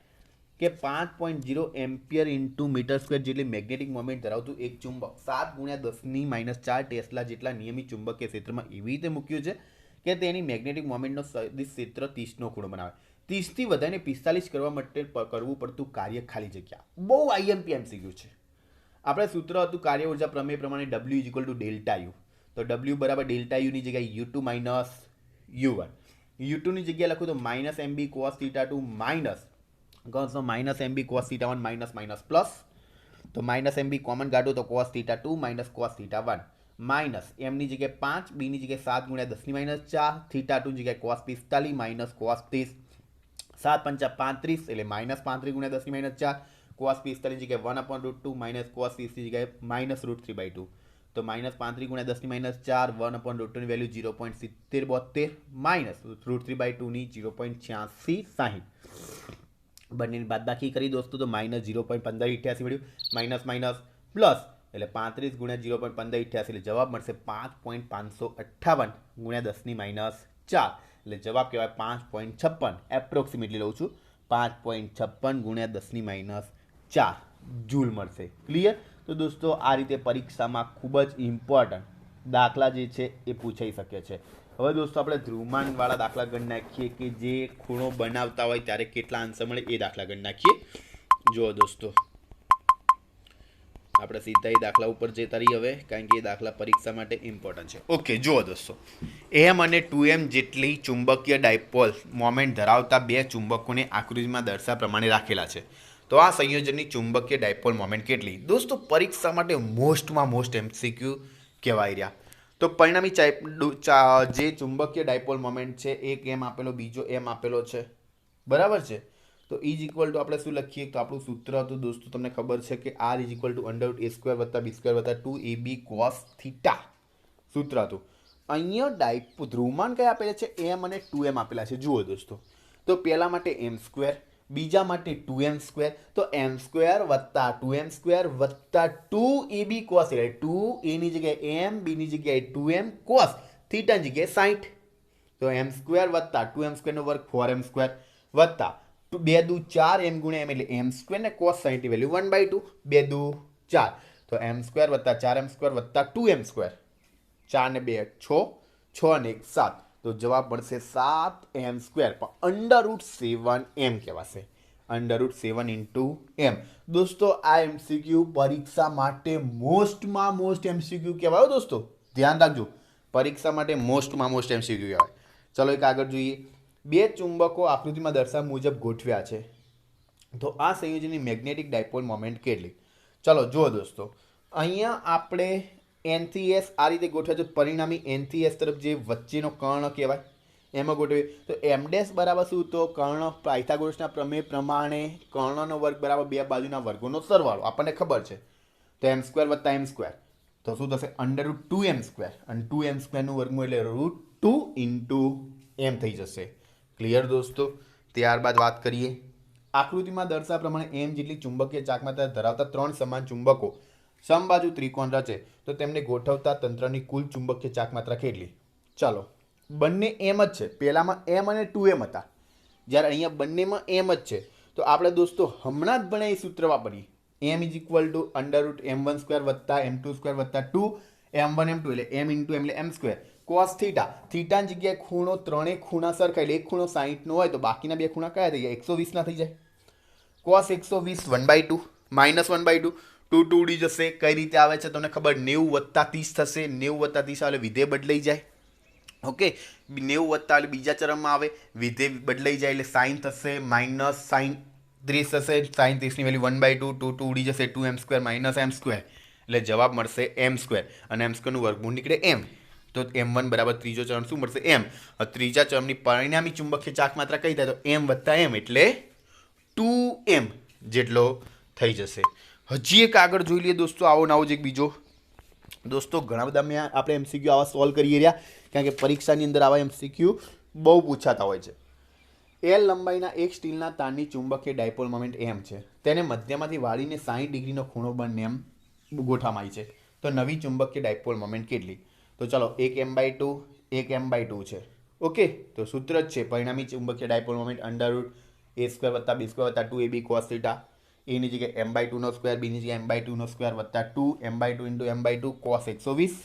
કે 5.0 એમ્પિયર ઇન્ટુ મીટર સ્ક્વેર જેટલી મેગ્નેટિક મોમેન્ટ ધરાવતું એક ચુંબક 7 × 10⁻⁴ ટેસ્લા જેટલા નિયમિત ચુંબકીય ક્ષેત્રમાં એવી રીતે મૂક્યું છે કે તેની મેગ્નેટિક મોમેન્ટનો સદિશ ક્ષેત્ર 30નો ખૂણો બનાવે. 30થી વધારીને 45 કરવા માટે કરવું પડતું કાર્ય ખાલી જગ્યા. બહુ IMP MCQ છે. આપણે સૂત્ર હતું કાર્ય ઉર્જા પ્રમેય પ્રમાણે W is equal to delta you, તો W બરાબર ડેલ્ટા યુની જગ્યાએ U2 માઇનસ U1. U2ની જગ્યાએ લખું તો -MB cos θ2 minus -MB cos θ1 minus plus, તો -MB કોમન કાઢું તો cos θ2 માઇનસ cos θ1 માઇનસ એમની જગ્યાએ 5, બીની જગ્યાએ 7 × 10⁻⁴, θ2ની જગ્યાએ cos 45 માઇનસ cos 30, 7 × 5 = 35 એટલે -35 × 10⁻⁴, cos 45 જગ્યાએ 1/√2 માઇનસ cos 30 ની જગ્યાએ -√3/2, તો -35 × 10⁻⁴ 1/√2 ની વેલ્યુ 0.7072 માઇનસ √3/2 ની 0.8660. બંનેની બાદબાકી કરી દોસ્તો તો -0.1588 મળ્યું, માઇનસ પ્લસ એટલે 35 × 0.1588 એટલે જવાબ મળશે 5.558 × 10⁻⁴, એટલે જવાબ કહેવાય 5.56. એપ્રોક્સિમેટલી લઉં છું, 5.56 × 10⁻⁴ જૂલ મળશે. ક્લિયર? તો દોસ્તો આ રીતે પરીક્ષામાં ખૂબ જ ઇમ્પોર્ટન્ટ દાખલા જે છે એ પૂછાઈ શકે છે. હવે દોસ્તો આપણે ધ્રુવમાનવાળા દાખલા ગણી નાખીએ કે જે ખૂણો બનાવતા હોય ત્યારે કેટલા આન્સર મળે એ દાખલા ગણી નાખીએ. જુઓ દોસ્તો, આપણે સીધા એ દાખલા ઉપર જતા રહીએ હવે, કારણ કે એ દાખલા પરીક્ષા માટે ઇમ્પોર્ટન્ટ છે. ઓકે, જુઓ દોસ્તો, M અને 2M જેટલી ચુંબકીય ડાયપોલ મોમેન્ટ ધરાવતા બે ચુંબકોને આકૃતિમાં દર્શાવ્યા પ્રમાણે રાખેલા છે. તો આ સંયોજનની ચુંબકીય ડાયપોલ મોમેન્ટ કેટલી? દોસ્તો પરીક્ષા માટે મોસ્ટમાં મોસ્ટ MCQ કહેવાય રહ્યા. તો પરિણામી જે ચુંબકીય ડાયપોલ મોમેન્ટ છે એક એમ આપેલો, બીજો એમ આપેલો છે, બરાબર છે. તો ઇઝ ઇક્વલ ટુ આપણે શું લખીએ? તો આપણું સૂત્ર હતું દોસ્તો, તમને ખબર છે કે R is equal to under A square વત્તા બી સ્ક્વેર વત્તા 2ab cos થીટા સૂત્ર હતું. અહીંયા ધ્રુવમાન કયા આપેલા છે? એમ અને 2m આપેલા છે. જુઓ દોસ્તો, તો પહેલા માટે એમ સ્ક્વેર, બીજા માટે 2m સ્ક્વેર, તો m સ્ક્વેર વત્તા 2m સ્ક્વેર વત્તા 2ab cos, એટલે 2a ની જગ્યાએ m, b ની જગ્યાએ 2m cos, થીટા ની જગ્યાએ 60. તો m સ્ક્વેર વત્તા 2m સ્ક્વેર નો વર્ગ 4m સ્ક્વેર વત્તા 2 દુ 4 m ગુણ્યા m એટલે m સ્ક્વેર ને cos 60 વેલ્યુ 1/2, 2 દુ 4, તો m સ્ક્વેર વત્તા 4m સ્ક્વેર વત્તા 2m સ્ક્વેર, 4 ને 2 6, 6 ને 1 7, તો જવાબ મળશે 7m સ્ક્વેર, પણ √7m કહેવાશે. √7 ઇન્ટુ m. દોસ્તો આ એમસીક્યુ પરીક્ષા માટે મોસ્ટમાં મોસ્ટ એમસીક્યુ કહેવાય દોસ્તો, ધ્યાન રાખજો, પરીક્ષા માટે મોસ્ટમાં મોસ્ટ એમસીક્યુ કહેવાય. ચલો એક આગળ જોઈએ. બે ચુંબકો આકૃતિમાં દર્શાવ્યા મુજબ ગોઠવ્યા છે, તો આ સંયોજનની મેગ્નેટિક ડાયપોલ મોમેન્ટ કેટલી? ચલો જુઓ દોસ્તો, અહીંયા આપણે n થી s આ રીતે ગોઠવ્યા છે, પરિણામી n થી s તરફ જે વચ્ચેનો કર્ણ કહેવાય એમાં ગોઠવીએ. તો m ડેશ બરાબર શું? તો કર્ણ પાયથાગોરસના પ્રમેય પ્રમાણે કર્ણનો વર્ગ બરાબર બે બાજુના વર્ગોનો સરવાળો, આપણને ખબર છે. તો m સ્ક્વેર વત્તા m સ્ક્વેર, તો શું થશે? √2m સ્ક્વેર, અને 2m સ્ક્વેરનું વર્ગમૂળ એટલે √2 ઇન્ટુ m થઈ જશે. ક્લિયર દોસ્તો? ત્યારબાદ વાત કરીએ, આકૃતિમાં દર્શાવ્યા પ્રમાણે m જેટલી ચુંબકીય ચાકમાત્રા ધરાવતા 3 સમાન ચુંબકો સમબાજુ ત્રિકોણ રચે, તો તેમને ગોઠવતા તંત્રની કુલ ચુંબકીય ચાકમાત્રા કેટલી? ચાલો, બંને m જ છે, પહેલામાં m અને 2m હતા, જ્યારે અહીંયા બંનેમાં m જ છે, તો આપણે દોસ્તો હમણાં જ ભણે એ સૂત્ર વાપરીએ. m is equal two √m1 square વત્તા m2 સ્ક્વેર વત્તા 2 m1 m2 એટલે m ઇન્ટુ m એટલે m સ્ક્વેર cos થીટા, થીટાની જગ્યાએ ખૂણો, ત્રણેય ખૂણા સરખા, એટલે એક ખૂણો 60 નો હોય તો બાકીના બે ખૂણા કયા થઈ જાય? 120 ના થઈ જાય. cos 120 1/2 માઇનસ 1/2, 2 2 ઉડી જશે. કઈ રીતે આવે છે તમને ખબર? 90 વત્તા 30 થશે, 90 વત્તા 30 આવે વિધેય બદલાઈ જાય. ઓકે, 90 વત્તા એટલે બીજા ચરણમાં આવે, વિધેય બદલાઈ જાય એટલે સાઇન થશે, માઇનસ સાઇન 30 થશે, સાઇન 30 ની વેલ્યુ 1/2, 2 2 ઉડી જશે, 2m square minus m square, એટલે જવાબ મળશે m સ્ક્વેર, અને m સ્ક્વેરનું વર્ગમૂળ નીકળે m, તો m1 બરાબર ત્રીજો ચરણ શું મળશે? m. ત્રીજા ચરણની પરિણામી ચુંબકીય ચાકમાત્રા કઈ થાય? તો m વત્તા m એટલે 2m જેટલો થઈ જશે. હજી એક આગળ જોઈ લઈએ દોસ્તો, આવો નવો જ એક બીજો. દોસ્તો ઘણા બધા મેં આપણે એમસીક્યુ આવા સોલ્વ કરી રહ્યા, કારણ કે પરીક્ષાની અંદર આવા એમસીક્યુ બહુ પૂછાતા હોય છે. L લંબાઈના એક સ્ટીલના તારની ચુંબકીય ડાયપોલ મોમેન્ટ m છે, તેને મધ્યમાંથી વાળીને 60 ડિગ્રીનો ખૂણો બંને m ગોઠવામાં આવી છે, તો નવી ચુંબકીય ડાયપોલ મોમેન્ટ કેટલી? તો ચલો, એક m/2, એક m/2 છે. ઓકે, તો સૂત્ર જ છે પરિણામી ચુંબકીય ડાયપોલ મોમેન્ટ √a સ્ક્વેર વત્તા b સ્ક્વેર વત્તા 2ab cos થીટા, a ની જગ્યાએ m/2 નો સ્ક્વેર, b ની જગ્યાએ m/2 નો સ્ક્વેર વત્તા 2m/2 ઇન્ટુ m/2 cos 120.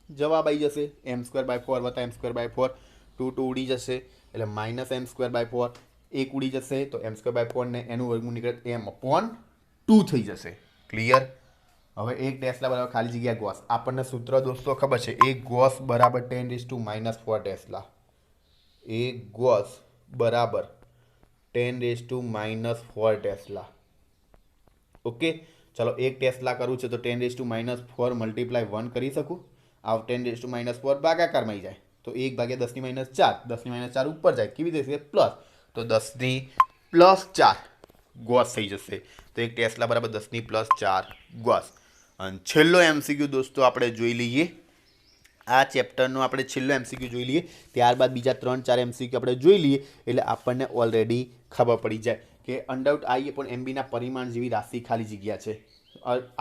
જવાબ આવી જશે m સ્ક્વેર બાય 4 વત્તા m સ્ક્વેર બાય 4, 2 2 ઉડી જશે એટલે માઇનસ m સ્ક્વેર બાય 4, 1 ઉડી જશે તો m સ્ક્વેર બાય 4 ને એનું વર્ગમૂળ નીકળે m/2 થઈ જશે. ક્લિયર? હવે એક ટેસ્લા બરાબર ખાલી જગ્યા ગોસ. આપણને સૂત્ર દોસ્તો ખબર છે, એક ગોસ બરાબર 10⁻⁻4 ટેસ્લા. એક ગોસ બરાબર 10⁻⁻4 ટેસ્લા. ઓકે, ચલો એક ટેસ્લા કરવું છે તો 10⁻⁻4 મલ્ટીપ્લાય 1 કરી શકું, આ 10⁻⁻4 ભાગાકારમાં આવી જાય, તો 1/10⁻⁴, 10⁻⁴ ઉપર જાય, કેવી રીતે? પ્લસ, તો 10⁻+4 ગોસ થઈ જશે. તો એક ટેસ્લા બરાબર 10⁻+4 ગોસ. અને છેલ્લો એમસીક્યુ દોસ્તો આપણે જોઈ લઈએ, આ ચેપ્ટરનો આપણે છેલ્લો એમસીક્યુ જોઈ લઈએ, ત્યારબાદ બીજા 3-4 એમસીક્યુ આપણે જોઈ લઈએ, એટલે આપણને ઓલરેડી ખબર પડી જાય કે I/MB ના પરિમાણ જેવી રાશિ ખાલી જગ્યા છે.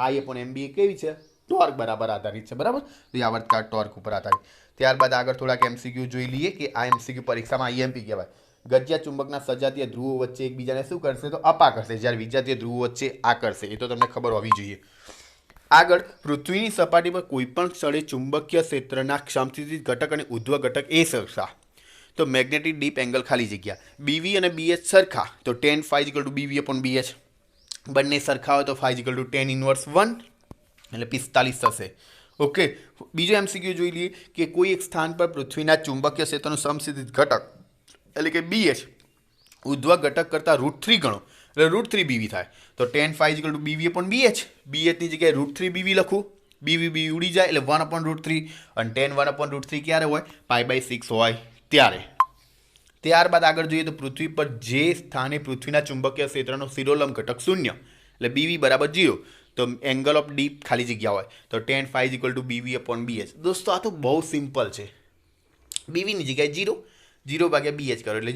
I/MB કેવી છે? ટોર્ક બરાબર આધારિત છે, બરાબર? તો આવર્તકાળ ટોર્ક ઉપર આધારિત. ત્યારબાદ આગળ થોડાક એમસીક્યુ જોઈ લઈએ કે આ એમસીક્યુ પરીક્ષામાં IMP કહેવાય. ગજ્યા ચુંબકના સજાતીય ધ્રુવો વચ્ચે એકબીજાને શું કરશે? તો અપા કરશે, જ્યારે વિજાતીય ધ્રુવો વચ્ચે આ કરશે. એ તો તમને ખબર હોવી જોઈએ. આગળ, પૃથ્વીની સપાટી પર કોઈપણ સ્થળે ચુંબકીય ક્ષેત્રના સમસ્થિતિ ઘટક અને ઉધ્વ ઘટક એ સરખા, તો મેગ્નેટિક ડીપ એંગલ ખાલી જગ્યા BV અને BH સરખા, તો tan phi = BV/BH. બંને સરખા હોય તો phi = tan inverse 1 એટલે 45 થશે. ઓકે, બીજો એમસીક્યુ જોઈ લઈએ કે કોઈ એક સ્થાન પર પૃથ્વીના ચુંબકીય ક્ષેત્રનો સમસ્થિતિ ઘટક એટલે કે BH ઉધ્વ ઘટક કરતાં √3 ગણો એટલે √3 BV થાય, તો tan phi = BV/BH. BH ની જગ્યાએ √3 BV લખું, બી ઉડી જાય એટલે 1/√3 અને tan 1/√3 ક્યારે હોય? π/6 હોય ત્યારે. ત્યારબાદ આગળ જોઈએ તો પૃથ્વી પર જે સ્થાને પૃથ્વીના ચુંબકીય ક્ષેત્રનો શિરોલંબ ઘટક 0 એટલે BV બરાબર 0 તો એંગલ ઓફ ડી ખાલી જગ્યા હોય તો tan phi = BV/BH. દોસ્તો આ તો બહુ સિમ્પલ છે. બીવીની જગ્યાએ 0/BH કરો એટલે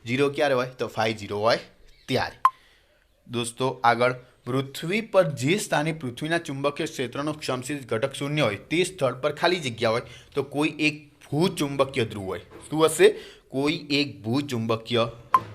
0 ક્યારે હોય? તો phi 0 હોય ત્યારે. દોસ્તો આગળ પૃથ્વી પર જે સ્થાને પૃથ્વીના ચુંબકીય ક્ષેત્રનો સમશીતોષ્ણ ઘટક 0 હોય તે સ્થળ પર ખાલી જગ્યા હોય તો કોઈ એક ભૂચુંબકીય ધ્રુવ હોય. શું હશે? કોઈ એક ભૂચુંબકીય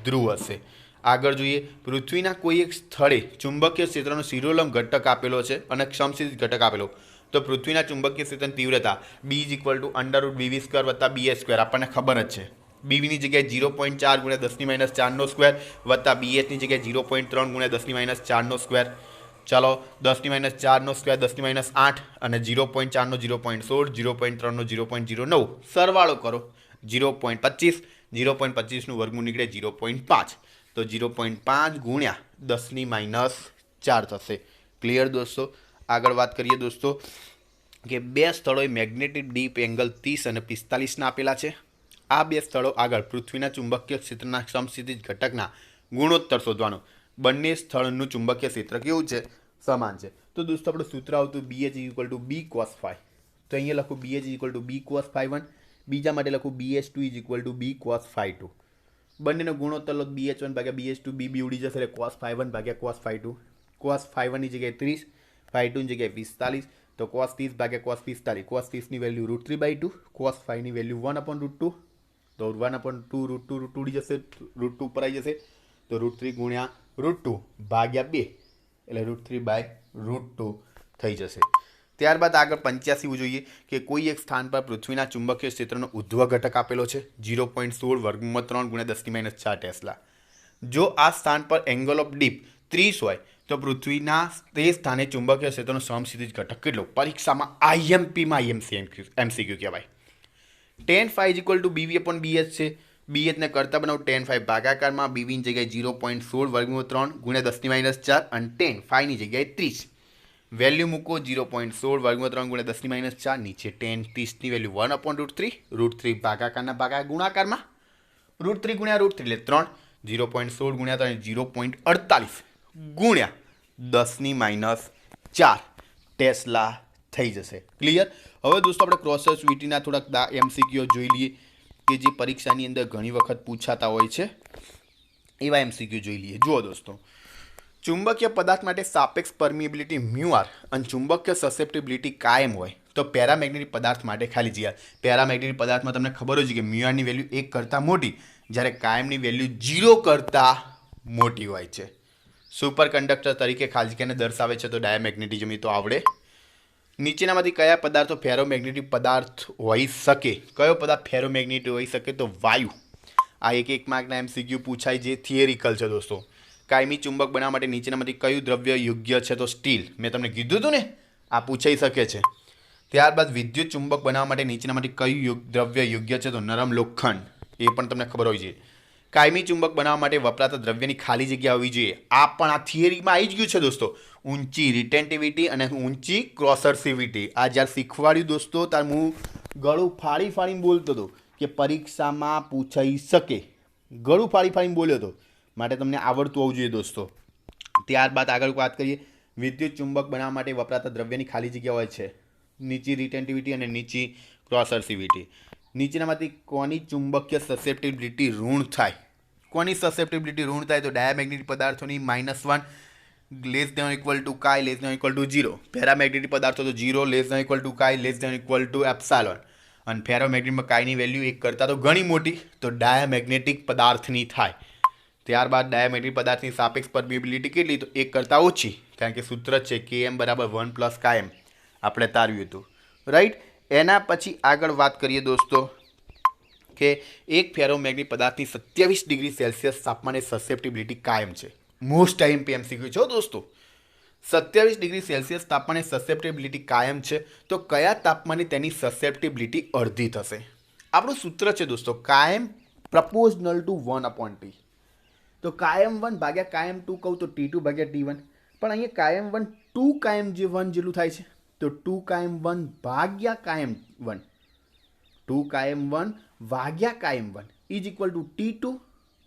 ધ્રુવ હશે. આગળ જોઈએ પૃથ્વીના કોઈ એક સ્થળે ચુંબકીય ક્ષેત્રનો શિરોલંબ ઘટક આપેલો છે અને સમશીતોષ્ણ ઘટક આપેલો તો પૃથ્વીના ચુંબકીય ક્ષેત્રની તીવ્રતા B = √BV² + BH². આપણને ખબર જ છે. બીવીની જગ્યાએ 0.4 × 10⁻⁴ વત્તા BHની જગ્યાએ 0.3 × 10⁻⁴. ચાલો 10⁻⁴ 10⁻8 અને 0.4 નો 0.16 0.3 નો 0.09 સરવાળો કરો 0.25 0.25 નું વર્ગમૂળ નીકળે 0.5 તો 0.5 ગુણ્યા 10⁻⁴ થશે. ક્લિયર દોસ્તો? આગળ વાત કરીએ દોસ્તો કે બે સ્થળોએ મેગ્નેટિક ડીપ એંગલ 30 અને 45 ના આપેલા છે. આ બે સ્થળો આગળ પૃથ્વીના ચુંબકીય ક્ષેત્રના સમશીતોષ્ણ ઘટકના ગુણોત્તર શોધવાનો. બંને સ્થળનું ચુંબકીય ક્ષેત્ર કેવું છે? સમાન છે. તો દોસ્તો આપણું સૂત્ર આવતું BH = B cos phi. તો અહીંયા લખું BH = B cos phi1. બીજા માટે લખું BH2 = B cos phi2. બંનેનો ગુણોત્તર લો BH1/BH2 BB ઉડી જશે એટલે cos phi1/cos phi2. cos phi1 ની જગ્યાએ 30 phi2 ની જગ્યાએ 45 તો cos 30/cos 45 cos 30 ની વેલ્યુ √3/2 cos phi ની વેલ્યુ 1/√2 તો 1/2 √2 ઉડી જશે √2 ઉપર આવી જશે તો √3 × √2/2 એટલે √3/√2 થઈ જશે. ત્યારબાદ આગળ 85 જોઈએ કે કોઈ એક સ્થાન પર પૃથ્વીના ચુંબકીય ક્ષેત્રનો ઉધ્વ ઘટક આપેલો છે 0.16 √3 × 10⁻⁴ ટેસ્લા. જો આ સ્થાન પર એંગલ ઓફ ડીપ 30 હોય તો પૃથ્વીના તે સ્થાને ચુંબકીય ક્ષેત્રનો સમશીતોષ્ણ ઘટક કેટલો? પરીક્ષામાં IMPમાં MCQ કહેવાય. tan phi = BV/BH છે. BH ને કરતા બનાવો tan phi ભાગાકારમાં BV ની જગ્યાએ 0.16 √3 × 10⁻⁴ અને tan phi ની જગ્યાએ 30. વેલ્યુ મૂકો 0.16 √3 × 10⁻⁴ નીચે tan 30 ની વેલ્યુ 1/√3 √3 ભાગાકારના ભાગા ગુણાકારમાં √3 × √3 એટલે 3 0.16 × 3 0.48 ગુણ્યા 10⁻⁴ ટેસ્લા થઈ જશે. ક્લિયર? હવે દોસ્તો આપણે ક્રોસ સર્ક્યુટના થોડાક MCQ જોઈ લઈએ કે જે પરીક્ષાની અંદર ઘણી વખત પૂછાતા હોય છે. એવા MCQ જોઈ લઈએ. જુઓ દોસ્તો ચુંબકીય પદાર્થ માટે સાપેક્ષ પરમિએબિલિટી μr અને ચુંબકીય સસેપ્ટિબિલિટી કાયમ હોય તો પેરામેગ્નેટિક પદાર્થ માટે ખાલી જગ્યા. પેરામેગ્નેટિક પદાર્થમાં તમને ખબર હોય છે કે μr ની વેલ્યુ 1 કરતાં મોટી જ્યારે કાયમની વેલ્યુ 0 કરતાં મોટી હોય છે. સુપર કંડક્ટર તરીકે ખાલી જગ્યાને દર્શાવે છે તો ડાયામેગ્નેટિઝમ એ તો આવડે. નીચેનામાંથી કયા પદાર્થો ફેરોમેગ્નેટિક પદાર્થ હોઈ શકે? કયો પદાર્થ ફેરોમેગ્નેટિક હોઈ શકે? તો વાયુ. આ એક માર્કના MCQ પૂછાય જે થિયરિકલ છે દોસ્તો. કાયમી ચુંબક બનાવવા માટે નીચેનામાંથી કયું દ્રવ્ય યોગ્ય છે? તો સ્ટીલ. મેં તમને કીધું હતું ને આ પૂછાઈ શકે છે. ત્યારબાદ વિદ્યુત ચુંબક બનાવવા માટે નીચેનામાંથી કયું દ્રવ્ય યોગ્ય છે? તો નરમ લોખંડ. એ પણ તમને ખબર હોય છે. કાયમી ચુંબક બનાવવા માટે વપરાતા દ્રવ્યની ખાલી જગ્યા હોવી જોઈએ. આ પણ આ થિયરીમાં આવી જ ગયું છે દોસ્તો. ઊંચી રિટેન્ટિવિટી અને ઊંચી ક્રોસર્સિવિટી. આ જ્યારે શીખવાડ્યું દોસ્તો ત્યારે હું ગળું ફાડીને બોલતો હતો કે પરીક્ષામાં પૂછાઈ શકે. ગળું ફાડીને બોલ્યો હતો માટે તમને આવડતું હોવું જોઈએ દોસ્તો. ત્યારબાદ આગળ વાત કરીએ વિદ્યુત ચુંબક બનાવવા માટે વપરાતા દ્રવ્યની ખાલી જગ્યા હોય છે નીચી રિટેન્ટિવિટી અને નીચી ક્રોસર્સિવિટી. નીચેનામાંથી કોની ચુંબકીય સસેપ્ટિબિલિટી ઋણ થાય? કોની સસેપ્ટિબિલિટી ઋણ થાય? તો ડાયામેગ્નેટિક પદાર્થોની -1 <= chi <= 0. પેરામેગ્નેટિક પદાર્થો તો 0 <= chi <= ε અને ફેરોમેગ્નેટિકમાં કાઈની વેલ્યુ 1 કરતાં તો ઘણી મોટી તો ડાયામેગ્નેટિક પદાર્થની થાય. ત્યારબાદ ડાયામેગ્નેટિક પદાર્થની સાપેક્ષ પરમિએબિલિટી કેટલી? તો 1 કરતાં ઓછી કારણ કે સૂત્ર છે Km = 1 + Km આપણે તારવ્યું હતું. રાઈટ? એના પછી આગળ વાત કરીએ દોસ્તો કે એક ફેરોમેગ્નેટિક પદાર્થની 27 ડિગ્રી સેલ્સિયસ તાપમાને સસેપ્ટિબિલિટી કાયમ છે. મોસ્ટ MCQ છે દોસ્તો. 27 ડિગ્રી સેલ્સિયસ તાપમાને સસેપ્ટિબિલિટી કાયમ છે તો કયા તાપમાને તેની સસેપ્ટિબિલિટી અડધી થશે? આપણું સૂત્ર છે દોસ્તો કાયમ પ્રપોઝનલ ટુ 1/T. તો કાયમ 1 ભાગ્યા કાયમ 2 કહું તો T2/T1 પણ અહીંયા કાયમ 1 2 કાયમ જે 1 જેટલું થાય છે તો 2 કાયમ 1 ભાગ્યા કાયમ 1, 2 કાયમ 1 ભાગ્યા કાયમ 1 ઇઝ ઇક્વલ ટુ T2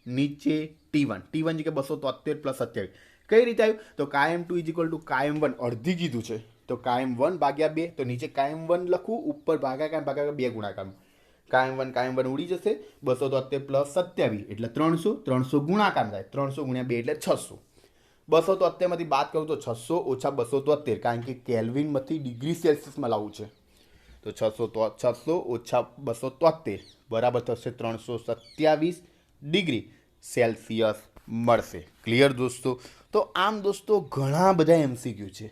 નીચે T1. T1 કે 273 પ્લસ 27. કઈ રીતે આવ્યું? તો કાયમ 2 ઇઝ ઇક્વલ ટુ કાયમ 1 અડધી કીધું છે, તો કાયમ 1 ભાગ્યા 2, તો નીચે કાયમ 1 લખવું, ઉપર ભાગાકાર 2 ગુણાકાર. કાયમ 1 ઉડી જશે, 273 પ્લસ 27 એટલે 300, 300 ગુણાકાર થાય, 300 ગુણ્યા 2 એટલે 600. 273માંથી બાદ કરું તો 600 ઓછા 273, કારણ કે કેલ્વિનમાંથી ડિગ્રી સેલ્સિયસમાં લાવવું છે, તો 600 ઓછા 273 બરાબર થશે 327 ડિગ્રી સેલ્સિયસ મળશે. ક્લિયર દોસ્તો? તો આમ દોસ્તો ઘણા બધા એમસીક્યુ છે,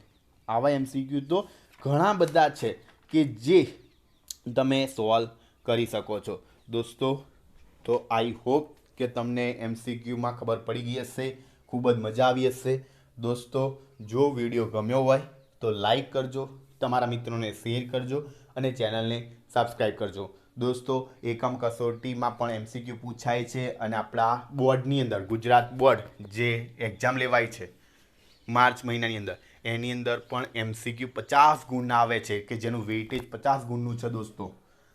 આવા એમસીક્યુ તો ઘણા બધા છે કે જે તમે સોલ્વ કરી શકો છો દોસ્તો. તો આઈ હોપ કે તમને એમસીક્યુમાં ખબર પડી ગઈ હશે, ખૂબ જ મજા આવી હશે દોસ્તો. જો વિડીયો ગમ્યો હોય તો લાઈક કરજો, તમારા મિત્રોને શેર કરજો અને ચેનલને સબસ્ક્રાઈબ કરજો દોસ્તો. એકમ કસોટીમાં પણ એમસીક્યુ પૂછાય છે અને આપણા બોર્ડની અંદર ગુજરાત બોર્ડ જે એક્ઝામ લેવાય છે માર્ચ મહિનાની અંદર, એની અંદર પણ એમસીક્યુ 50 ગુણના આવે છે કે જેનું વેઇટેજ 50 ગુણનું છે દોસ્તો.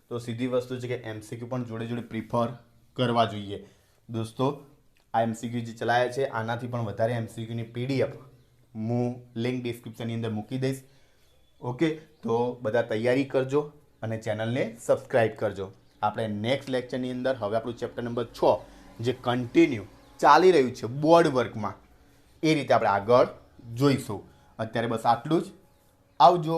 તો સીધી વસ્તુ છે કે એમસીક્યુ પણ જોડે જોડે પ્રિફર કરવા જોઈએ દોસ્તો. આ એમસીક્યુ જે ચલાયા છે આનાથી પણ વધારે એમસીક્યુની પીડીએફ હું લિંક ડિસ્ક્રિપ્શનની અંદર મૂકી દઈશ. ઓકે, તો બધા તૈયારી કરજો અને ચેનલને સબસ્ક્રાઈબ કરજો. આપણે નેક્સ્ટ લેક્ચરની અંદર હવે આપણું ચેપ્ટર નંબર 6 જે કન્ટિન્યુ ચાલી રહ્યું છે બોર્ડ વર્કમાં, એ રીતે આપણે આગળ જોઈશું. અત્યારે બસ આટલું જ. આવજો.